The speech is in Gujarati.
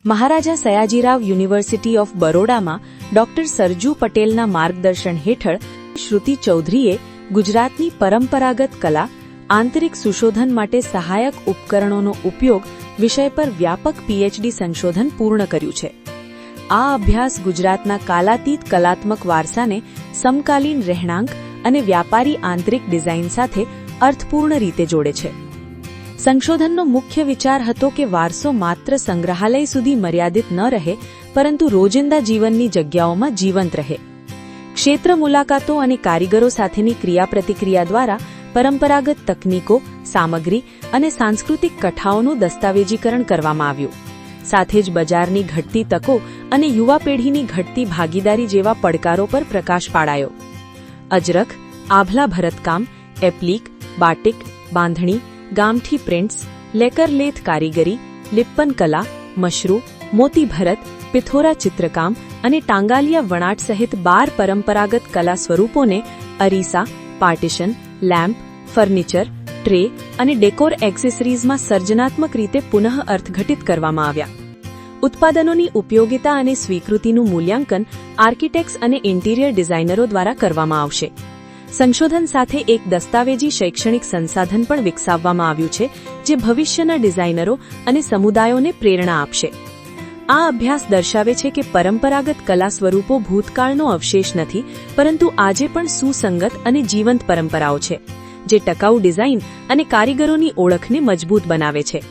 મહારાજા સયાજીરાવ યુનિવર્સિટી ઓફ બરોડામાં ડોક્ટર સરજુ પટેલના માર્ગદર્શન હેઠળ શ્રુતિ ચૌધરીએ ગુજરાતની પરંપરાગત કલા આંતરિક સુશોધન માટે સહાયક ઉપકરણોનો ઉપયોગ વિષય પર વ્યાપક પીએચડી સંશોધન પૂર્ણ કર્યું છે. આ અભ્યાસ ગુજરાતના કાલાતીત કલાત્મક વારસાને સમકાલીન રહેણાંક અને વ્યાપારી આંતરિક ડિઝાઇન સાથે અર્થપૂર્ણ રીતે જોડે છે. સંશોધનનો મુખ્ય વિચાર હતો કે વારસો માત્ર સંગ્રહાલય સુધી મર્યાદિત ન રહે, પરંતુ રોજિંદા જીવનની જગ્યાઓમાં જીવંત રહે. ક્ષેત્ર મુલાકાતો અને કારીગરો સાથેની ક્રિયાપ્રતિક્રિયા દ્વારા પરંપરાગત તકનીકો, સામગ્રી અને સાંસ્કૃતિક કથાઓનું દસ્તાવેજીકરણ કરવામાં આવ્યું. સાથે જ બજારની ઘટતી તકો અને યુવા પેઢીની ઘટતી ભાગીદારી જેવા પડકારો પર પ્રકાશ પાડાયો. અજરખ, આભલા ભરતકામ, એપ્લિક, બાટિક, બાંધણી, ગામઠી પ્રિન્ટ્સ, લેકરલેથ કારીગરી, લિપ્પન કલા, મશરૂ, મોતી ભરત, પિથોરા ચિત્રકામ અને ટાંગાલિયા વણાટ સહિત 12 પરંપરાગત કલા સ્વરૂપોને અરીસા, પાર્ટીશન, લેમ્પ, ફર્નિચર, ટ્રે અને ડેકોર એક્સેસરીઝમાં સર્જનાત્મક રીતે પુનઃ અર્થઘટિત કરવામાં આવ્યા. ઉત્પાદનોની ઉપયોગિતા અને સ્વીકૃતિનું મૂલ્યાંકન આર્કિટેક્ટ્સ અને ઇન્ટિરિયર ડિઝાઇનરો દ્વારા કરવામાં આવશે. સંશોધન સાથે એક દસ્તાવેજી શૈક્ષણિક સંસાધન પણ વિકસાવવામાં આવ્યું છે, જે ભવિષ્યના ડિઝાઇનરો અને સમુદાયોને પ્રેરણા આપશે. આ અભ્યાસ દર્શાવે છે કે પરંપરાગત કલા સ્વરૂપો ભૂતકાળનો અવશેષ નથી, પરંતુ આજે પણ સુસંગત અને જીવંત પરંપરાઓ છે, જે ટકાઉ ડિઝાઇન અને કારીગરોની ઓળખને મજબૂત બનાવે છે.